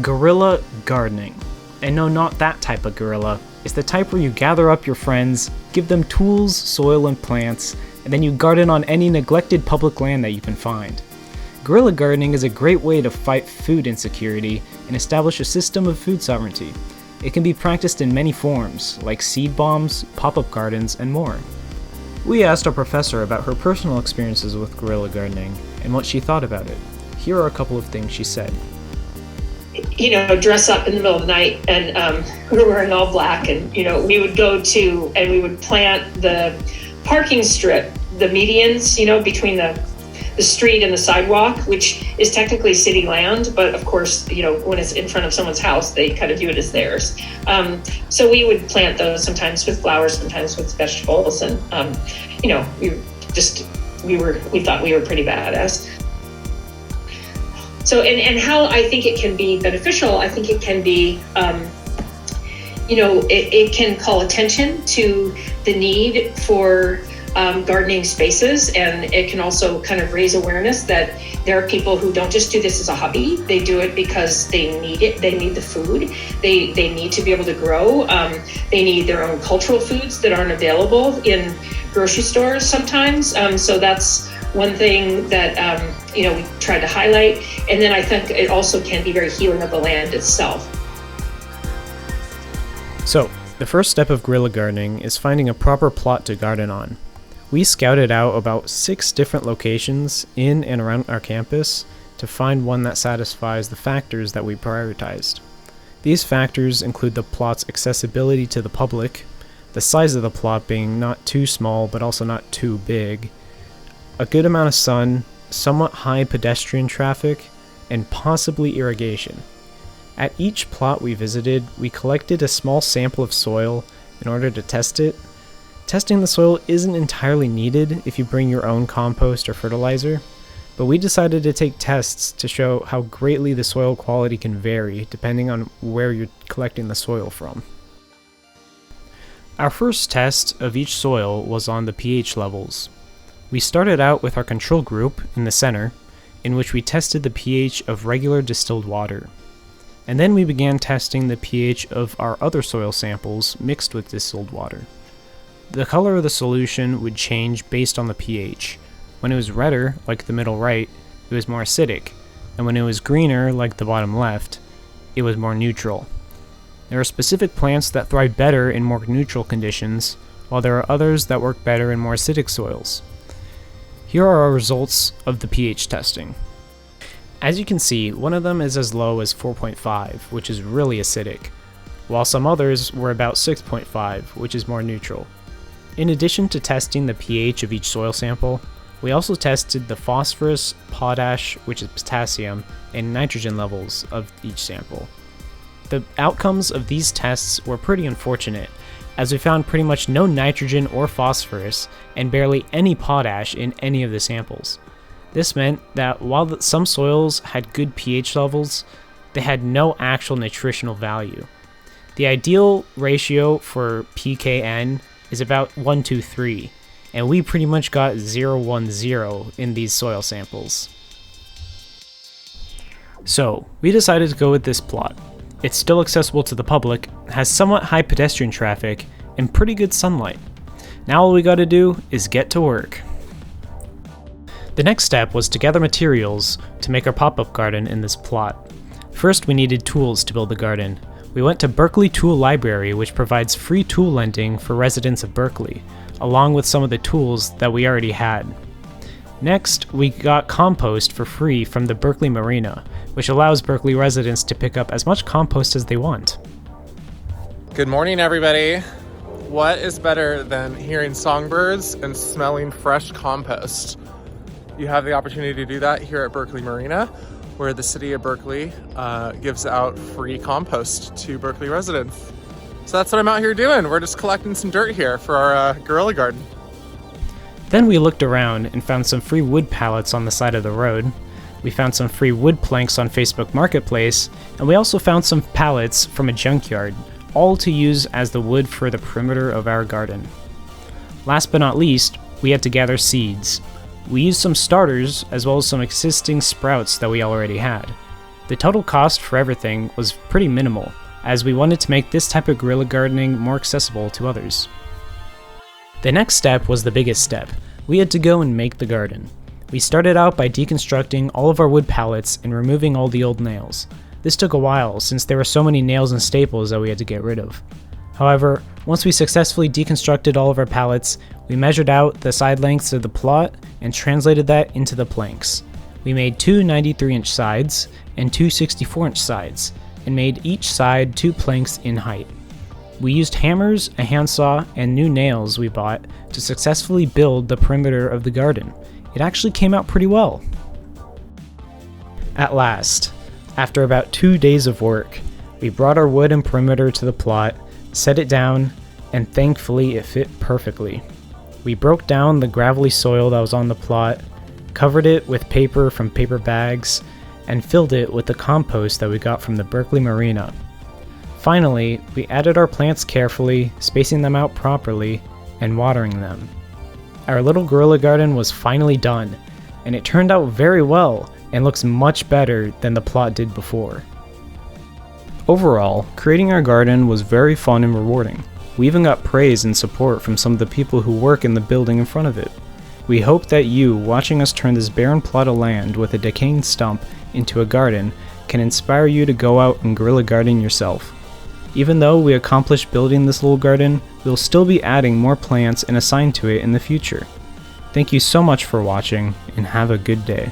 Guerilla gardening. And no, not that type of guerrilla. It's the type where you gather up your friends, give them tools, soil, and plants, and then you garden on any neglected public land that you can find. Guerilla gardening is a great way to fight food insecurity and establish a system of food sovereignty. It can be practiced in many forms, like seed bombs, pop-up gardens, and more. We asked our professor about her personal experiences with guerrilla gardening and what she thought about it. Here are a couple of things she said. Dress up in the middle of the night, and we were wearing all black, and we would go to and we would plant the parking strip, the medians, between the street and the sidewalk, which is technically city land, but of course, when it's in front of someone's house, they kind of view it as theirs. So we would plant those sometimes with flowers, sometimes with vegetables, and we thought we were pretty badass. So, and how I think it can be beneficial, I think it can be, it can call attention to the need for gardening spaces, and it can also kind of raise awareness that there are people who don't just do this as a hobby. They do it because they need it. They need the food. They need to be able to grow. They need their own cultural foods that aren't available in grocery stores sometimes. So that's one thing that we try to highlight. And then I think it also can be very healing of the land itself. So, the first step of guerrilla gardening is finding a proper plot to garden on. We scouted out about 6 different locations in and around our campus to find one that satisfies the factors that we prioritized. These factors include the plot's accessibility to the public, the size of the plot being not too small but also not too big, a good amount of sun, somewhat high pedestrian traffic, and possibly irrigation. At each plot we visited, we collected a small sample of soil in order to test it. Testing the soil isn't entirely needed if you bring your own compost or fertilizer, but we decided to take tests to show how greatly the soil quality can vary depending on where you're collecting the soil from. Our first test of each soil was on the pH levels. We started out with our control group in the center, in which we tested the pH of regular distilled water. And then we began testing the pH of our other soil samples mixed with distilled water. The color of the solution would change based on the pH. When it was redder, like the middle right, it was more acidic, and when it was greener, like the bottom left, it was more neutral. There are specific plants that thrive better in more neutral conditions, while there are others that work better in more acidic soils. Here are our results of the pH testing. As you can see, one of them is as low as 4.5, which is really acidic, while some others were about 6.5, which is more neutral. In addition to testing the pH of each soil sample, we also tested the phosphorus, potash, which is potassium, and nitrogen levels of each sample. The outcomes of these tests were pretty unfortunate, as we found pretty much no nitrogen or phosphorus and barely any potash in any of the samples. This meant that while some soils had good pH levels, they had no actual nutritional value. The ideal ratio for pKn is about 1:3, and we pretty much got 0:10 in these soil samples. So, we decided to go with this plot. It's still accessible to the public, has somewhat high pedestrian traffic, and pretty good sunlight. Now all we gotta do is get to work. The next step was to gather materials to make our pop-up garden in this plot. First, we needed tools to build the garden. We went to Berkeley Tool Library, which provides free tool lending for residents of Berkeley, along with some of the tools that we already had. Next, we got compost for free from the Berkeley Marina, which allows Berkeley residents to pick up as much compost as they want. Good morning, everybody. What is better than hearing songbirds and smelling fresh compost? You have the opportunity to do that here at Berkeley Marina, where the city of Berkeley gives out free compost to Berkeley residents. So that's what I'm out here doing. We're just collecting some dirt here for our Guerilla Garden. Then we looked around and found some free wood pallets on the side of the road. We found some free wood planks on Facebook Marketplace, and we also found some pallets from a junkyard, all to use as the wood for the perimeter of our garden. Last but not least, we had to gather seeds. We used some starters as well as some existing sprouts that we already had. The total cost for everything was pretty minimal, as we wanted to make this type of guerrilla gardening more accessible to others. The next step was the biggest step. We had to go and make the garden. We started out by deconstructing all of our wood pallets and removing all the old nails. This took a while since there were so many nails and staples that we had to get rid of. However, once we successfully deconstructed all of our pallets, we measured out the side lengths of the plot and translated that into the planks. We made two 93-inch sides and two 64-inch sides, and made each side 2 planks in height. We used hammers, a handsaw, and new nails we bought to successfully build the perimeter of the garden. It actually came out pretty well. At last, after about 2 days of work, we brought our wood and perimeter to the plot, set it down, and thankfully it fit perfectly. We broke down the gravelly soil that was on the plot, covered it with paper from paper bags, and filled it with the compost that we got from the Berkeley Marina. Finally, we added our plants carefully, spacing them out properly, and watering them. Our little guerrilla garden was finally done, and it turned out very well and looks much better than the plot did before. Overall, creating our garden was very fun and rewarding. We even got praise and support from some of the people who work in the building in front of it. We hope that you, watching us turn this barren plot of land with a decaying stump into a garden, can inspire you to go out and guerrilla garden yourself. Even though we accomplished building this little garden, we'll still be adding more plants and assign to it in the future. Thank you so much for watching, and have a good day.